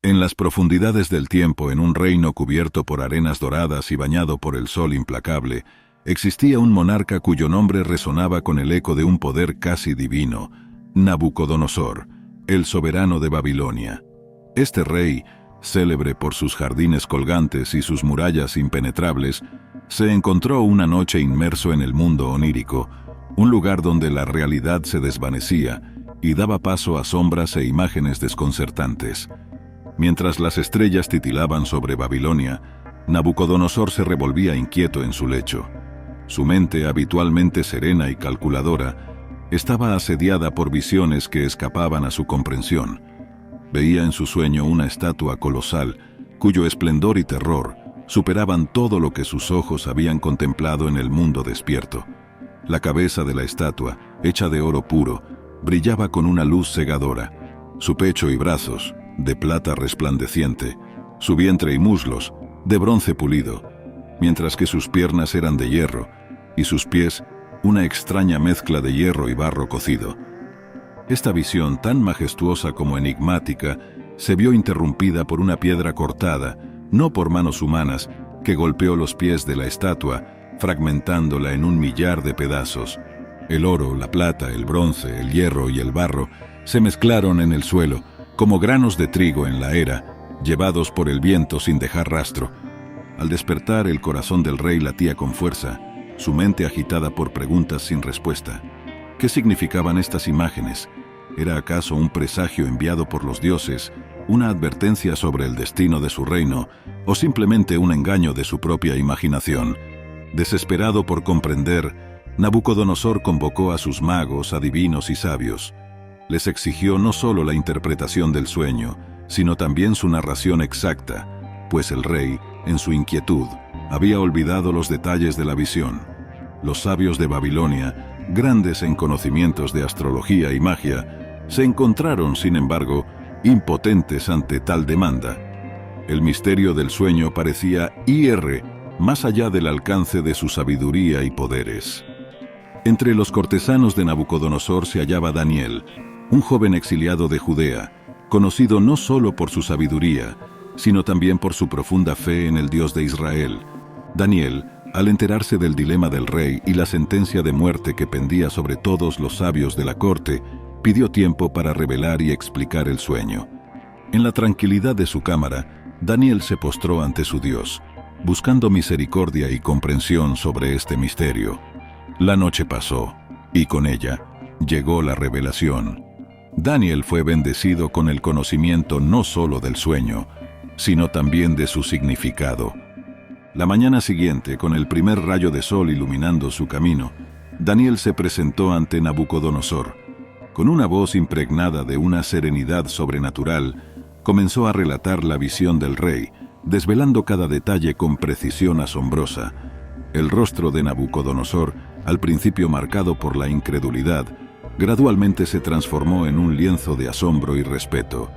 En las profundidades del tiempo, en un reino cubierto por arenas doradas y bañado por el sol implacable, existía un monarca cuyo nombre resonaba con el eco de un poder casi divino: Nabucodonosor, el soberano de Babilonia. Este rey, célebre por sus jardines colgantes y sus murallas impenetrables, se encontró una noche inmerso en el mundo onírico, un lugar donde la realidad se desvanecía y daba paso a sombras e imágenes desconcertantes. Mientras las estrellas titilaban sobre Babilonia, Nabucodonosor se revolvía inquieto en su lecho. Su mente, habitualmente serena y calculadora, estaba asediada por visiones que escapaban a su comprensión. Veía en su sueño una estatua colosal, cuyo esplendor y terror superaban todo lo que sus ojos habían contemplado en el mundo despierto. La cabeza de la estatua, hecha de oro puro, brillaba con una luz cegadora. Su pecho y brazos, de plata resplandeciente, su vientre y muslos, de bronce pulido, mientras que sus piernas eran de hierro, y sus pies, una extraña mezcla de hierro y barro cocido. Esta visión, tan majestuosa como enigmática, se vio interrumpida por una piedra cortada, no por manos humanas, que golpeó los pies de la estatua, fragmentándola en un millar de pedazos. El oro, la plata, el bronce, el hierro y el barro se mezclaron en el suelo, como granos de trigo en la era, llevados por el viento sin dejar rastro. Al despertar, el corazón del rey latía con fuerza, su mente agitada por preguntas sin respuesta. ¿Qué significaban estas imágenes? ¿Era acaso un presagio enviado por los dioses, una advertencia sobre el destino de su reino, o simplemente un engaño de su propia imaginación? Desesperado por comprender, Nabucodonosor convocó a sus magos, adivinos y sabios. Les exigió no solo la interpretación del sueño, sino también su narración exacta, pues el rey, en su inquietud, había olvidado los detalles de la visión. Los sabios de Babilonia, grandes en conocimientos de astrología y magia, se encontraron, sin embargo, impotentes ante tal demanda. El misterio del sueño parecía ir más allá del alcance de su sabiduría y poderes. Entre los cortesanos de Nabucodonosor se hallaba Daniel, un joven exiliado de Judea, conocido no solo por su sabiduría, sino también por su profunda fe en el Dios de Israel. Daniel, al enterarse del dilema del rey y la sentencia de muerte que pendía sobre todos los sabios de la corte, pidió tiempo para revelar y explicar el sueño. En la tranquilidad de su cámara, Daniel se postró ante su Dios, buscando misericordia y comprensión sobre este misterio. La noche pasó, y con ella llegó la revelación. Daniel fue bendecido con el conocimiento no solo del sueño, sino también de su significado. La mañana siguiente, con el primer rayo de sol iluminando su camino, Daniel se presentó ante Nabucodonosor. Con una voz impregnada de una serenidad sobrenatural, comenzó a relatar la visión del rey, desvelando cada detalle con precisión asombrosa. El rostro de Nabucodonosor, al principio marcado por la incredulidad, gradualmente se transformó en un lienzo de asombro y respeto.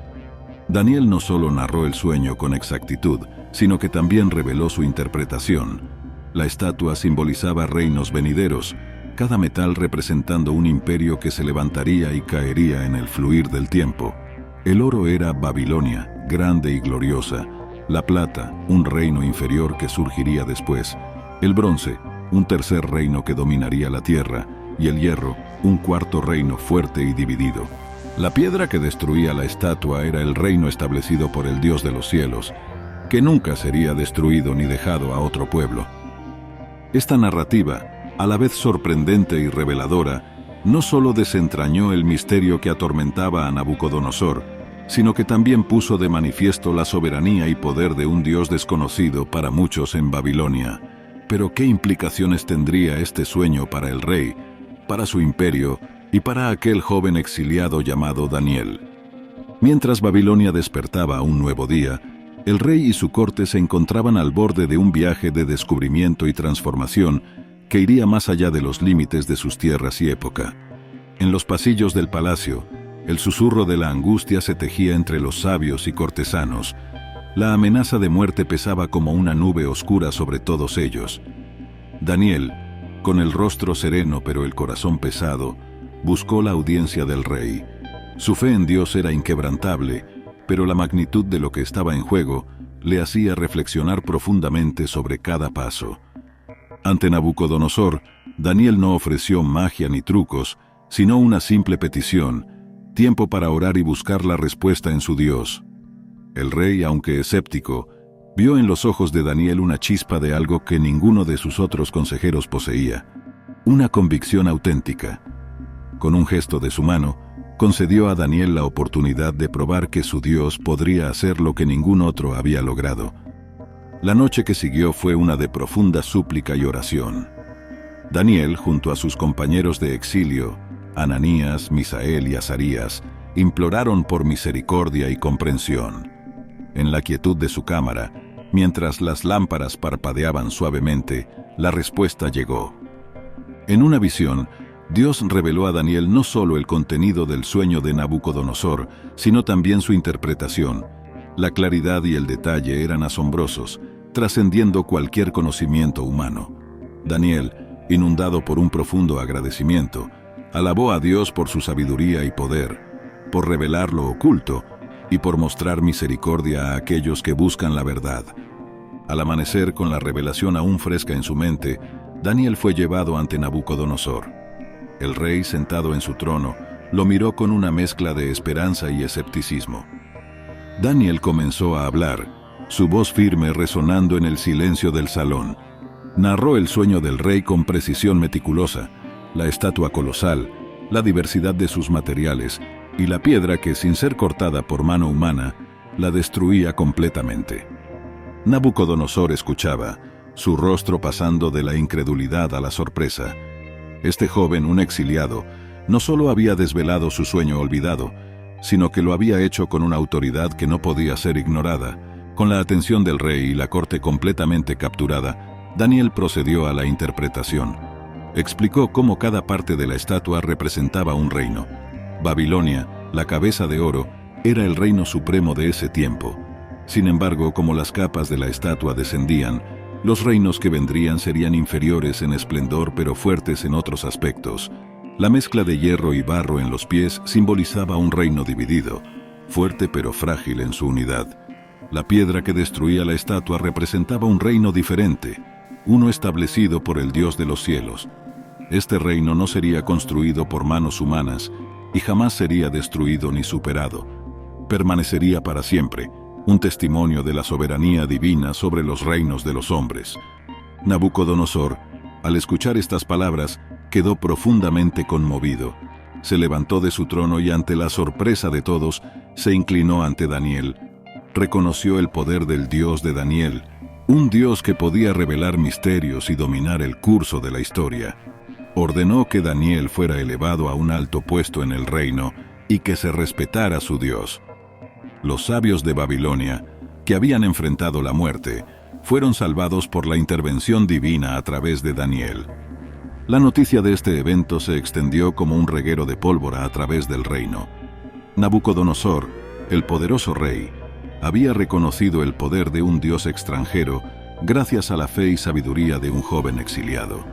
Daniel no solo narró el sueño con exactitud, sino que también reveló su interpretación. La estatua simbolizaba reinos venideros, cada metal representando un imperio que se levantaría y caería en el fluir del tiempo. El oro era Babilonia, grande y gloriosa; la plata, un reino inferior que surgiría después; el bronce, un tercer reino que dominaría la tierra; y el hierro, un cuarto reino fuerte y dividido. La piedra que destruía la estatua era el reino establecido por el Dios de los cielos, que nunca sería destruido ni dejado a otro pueblo. Esta narrativa, a la vez sorprendente y reveladora, no solo desentrañó el misterio que atormentaba a Nabucodonosor, sino que también puso de manifiesto la soberanía y poder de un Dios desconocido para muchos en Babilonia. Pero ¿qué implicaciones tendría este sueño para el rey, para su imperio y para aquel joven exiliado llamado Daniel? Mientras Babilonia despertaba un nuevo día, el rey y su corte se encontraban al borde de un viaje de descubrimiento y transformación que iría más allá de los límites de sus tierras y época. En los pasillos del palacio, el susurro de la angustia se tejía entre los sabios y cortesanos. La amenaza de muerte pesaba como una nube oscura sobre todos ellos. Daniel, con el rostro sereno pero el corazón pesado, buscó la audiencia del rey. Su fe en Dios era inquebrantable, pero la magnitud de lo que estaba en juego le hacía reflexionar profundamente sobre cada paso. Ante Nabucodonosor, Daniel no ofreció magia ni trucos, sino una simple petición: tiempo para orar y buscar la respuesta en su Dios. El rey, aunque escéptico, vio en los ojos de Daniel una chispa de algo que ninguno de sus otros consejeros poseía: una convicción auténtica. Con un gesto de su mano, concedió a Daniel la oportunidad de probar que su Dios podría hacer lo que ningún otro había logrado. La noche que siguió fue una de profunda súplica y oración. Daniel, junto a sus compañeros de exilio, Ananías, Misael y Azarías, imploraron por misericordia y comprensión. En la quietud de su cámara, mientras las lámparas parpadeaban suavemente, la respuesta llegó. En una visión, Dios reveló a Daniel no solo el contenido del sueño de Nabucodonosor, sino también su interpretación. La claridad y el detalle eran asombrosos, trascendiendo cualquier conocimiento humano. Daniel, inundado por un profundo agradecimiento, alabó a Dios por su sabiduría y poder, por revelar lo oculto y por mostrar misericordia a aquellos que buscan la verdad. Al amanecer, con la revelación aún fresca en su mente, Daniel fue llevado ante Nabucodonosor. El rey, sentado en su trono, lo miró con una mezcla de esperanza y escepticismo. Daniel comenzó a hablar, su voz firme resonando en el silencio del salón. Narró el sueño del rey con precisión meticulosa, la estatua colosal, la diversidad de sus materiales y la piedra que, sin ser cortada por mano humana, la destruía completamente. Nabucodonosor escuchaba, su rostro pasando de la incredulidad a la sorpresa. Este joven, un exiliado, no solo había desvelado su sueño olvidado, sino que lo había hecho con una autoridad que no podía ser ignorada. Con la atención del rey y la corte completamente capturada, Daniel procedió a la interpretación. Explicó cómo cada parte de la estatua representaba un reino. Babilonia, la cabeza de oro, era el reino supremo de ese tiempo. Sin embargo, como las capas de la estatua descendían, los reinos que vendrían serían inferiores en esplendor pero fuertes en otros aspectos. La mezcla de hierro y barro en los pies simbolizaba un reino dividido, fuerte pero frágil en su unidad. La piedra que destruía la estatua representaba un reino diferente, uno establecido por el Dios de los cielos. Este reino no sería construido por manos humanas y jamás sería destruido ni superado. Permanecería para siempre, un testimonio de la soberanía divina sobre los reinos de los hombres. Nabucodonosor, al escuchar estas palabras, quedó profundamente conmovido. Se levantó de su trono y, ante la sorpresa de todos, se inclinó ante Daniel. Reconoció el poder del Dios de Daniel, un Dios que podía revelar misterios y dominar el curso de la historia. Ordenó que Daniel fuera elevado a un alto puesto en el reino y que se respetara su Dios. Los sabios de Babilonia, que habían enfrentado la muerte, fueron salvados por la intervención divina a través de Daniel. La noticia de este evento se extendió como un reguero de pólvora a través del reino. Nabucodonosor, el poderoso rey, había reconocido el poder de un dios extranjero gracias a la fe y sabiduría de un joven exiliado.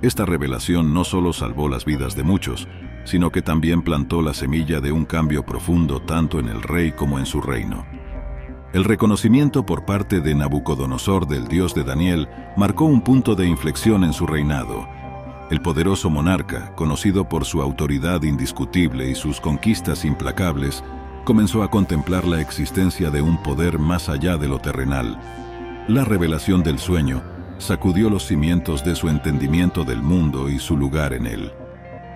Esta revelación no solo salvó las vidas de muchos, sino que también plantó la semilla de un cambio profundo tanto en el rey como en su reino. El reconocimiento por parte de Nabucodonosor del Dios de Daniel marcó un punto de inflexión en su reinado. El poderoso monarca, conocido por su autoridad indiscutible y sus conquistas implacables, comenzó a contemplar la existencia de un poder más allá de lo terrenal. La revelación del sueño sacudió los cimientos de su entendimiento del mundo y su lugar en él.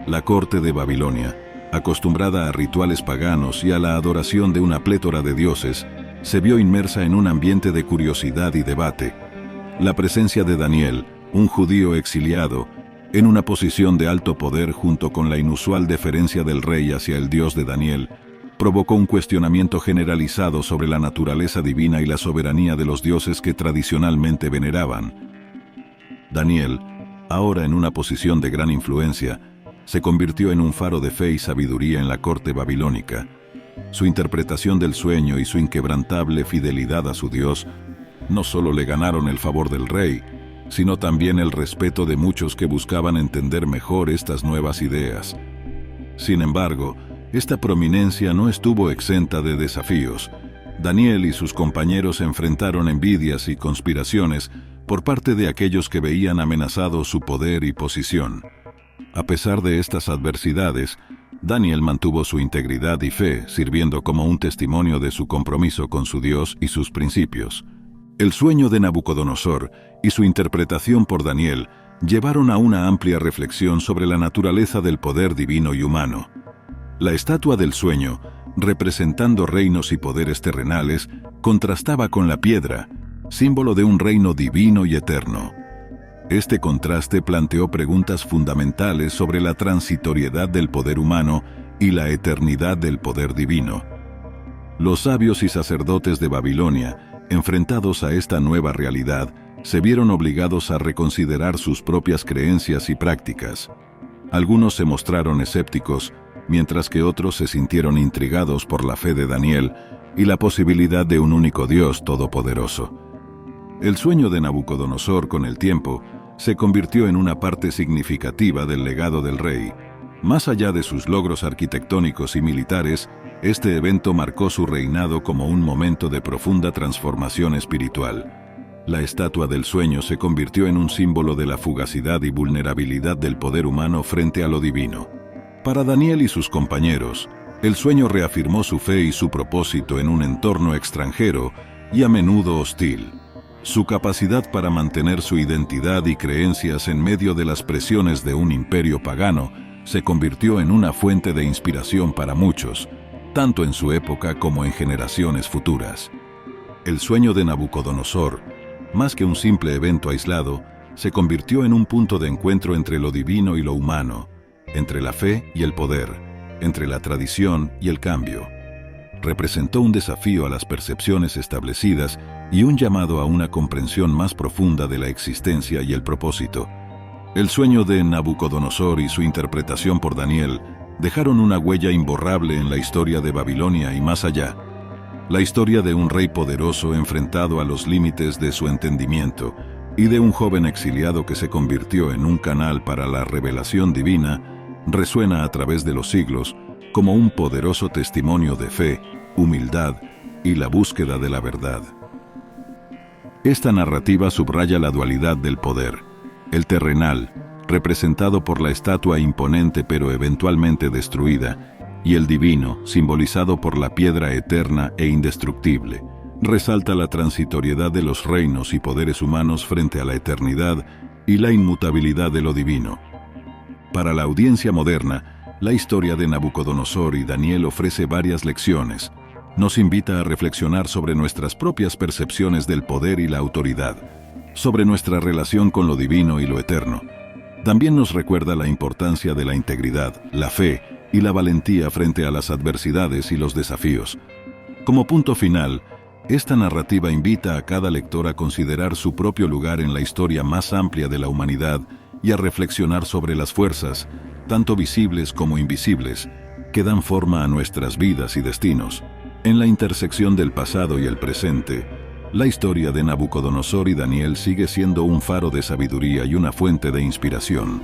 La corte de Babilonia, acostumbrada a rituales paganos y a la adoración de una plétora de dioses, se vio inmersa en un ambiente de curiosidad y debate. La presencia de Daniel, un judío exiliado, en una posición de alto poder junto con la inusual deferencia del rey hacia el Dios de Daniel, provocó un cuestionamiento generalizado sobre la naturaleza divina y la soberanía de los dioses que tradicionalmente veneraban. Daniel, ahora en una posición de gran influencia, se convirtió en un faro de fe y sabiduría en la corte babilónica. Su interpretación del sueño y su inquebrantable fidelidad a su Dios no solo le ganaron el favor del rey, sino también el respeto de muchos que buscaban entender mejor estas nuevas ideas. Sin embargo, Esta prominencia no estuvo exenta de desafíos. Daniel y sus compañeros enfrentaron envidias y conspiraciones por parte de aquellos que veían amenazado su poder y posición. A pesar de estas adversidades, Daniel mantuvo su integridad y fe, sirviendo como un testimonio de su compromiso con su Dios y sus principios. El sueño de Nabucodonosor y su interpretación por Daniel llevaron a una amplia reflexión sobre la naturaleza del poder divino y humano. La estatua del sueño, representando reinos y poderes terrenales, contrastaba con la piedra, símbolo de un reino divino y eterno. Este contraste planteó preguntas fundamentales sobre la transitoriedad del poder humano y la eternidad del poder divino. Los sabios y sacerdotes de Babilonia, enfrentados a esta nueva realidad, se vieron obligados a reconsiderar sus propias creencias y prácticas. Algunos se mostraron escépticos, mientras que otros se sintieron intrigados por la fe de Daniel y la posibilidad de un único Dios todopoderoso. El sueño de Nabucodonosor, con el tiempo, se convirtió en una parte significativa del legado del rey. Más allá de sus logros arquitectónicos y militares, este evento marcó su reinado como un momento de profunda transformación espiritual. La estatua del sueño se convirtió en un símbolo de la fugacidad y vulnerabilidad del poder humano frente a lo divino. Para Daniel y sus compañeros, el sueño reafirmó su fe y su propósito en un entorno extranjero y a menudo hostil. Su capacidad para mantener su identidad y creencias en medio de las presiones de un imperio pagano se convirtió en una fuente de inspiración para muchos, tanto en su época como en generaciones futuras. El sueño de Nabucodonosor, más que un simple evento aislado, se convirtió en un punto de encuentro entre lo divino y lo humano, entre la fe y el poder, entre la tradición y el cambio. Representó un desafío a las percepciones establecidas y un llamado a una comprensión más profunda de la existencia y el propósito. El sueño de Nabucodonosor y su interpretación por Daniel dejaron una huella imborrable en la historia de Babilonia y más allá. La historia de un rey poderoso enfrentado a los límites de su entendimiento y de un joven exiliado que se convirtió en un canal para la revelación divina resuena a través de los siglos como un poderoso testimonio de fe, humildad y la búsqueda de la verdad. Esta narrativa subraya la dualidad del poder, el terrenal, representado por la estatua imponente pero eventualmente destruida, y el divino, simbolizado por la piedra eterna e indestructible. Resalta la transitoriedad de los reinos y poderes humanos frente a la eternidad y la inmutabilidad de lo divino. Para la audiencia moderna, la historia de Nabucodonosor y Daniel ofrece varias lecciones. Nos invita a reflexionar sobre nuestras propias percepciones del poder y la autoridad, sobre nuestra relación con lo divino y lo eterno. También nos recuerda la importancia de la integridad, la fe y la valentía frente a las adversidades y los desafíos. Como punto final, esta narrativa invita a cada lector a considerar su propio lugar en la historia más amplia de la humanidad y a reflexionar sobre las fuerzas, tanto visibles como invisibles, que dan forma a nuestras vidas y destinos. En la intersección del pasado y el presente, la historia de Nabucodonosor y Daniel sigue siendo un faro de sabiduría y una fuente de inspiración.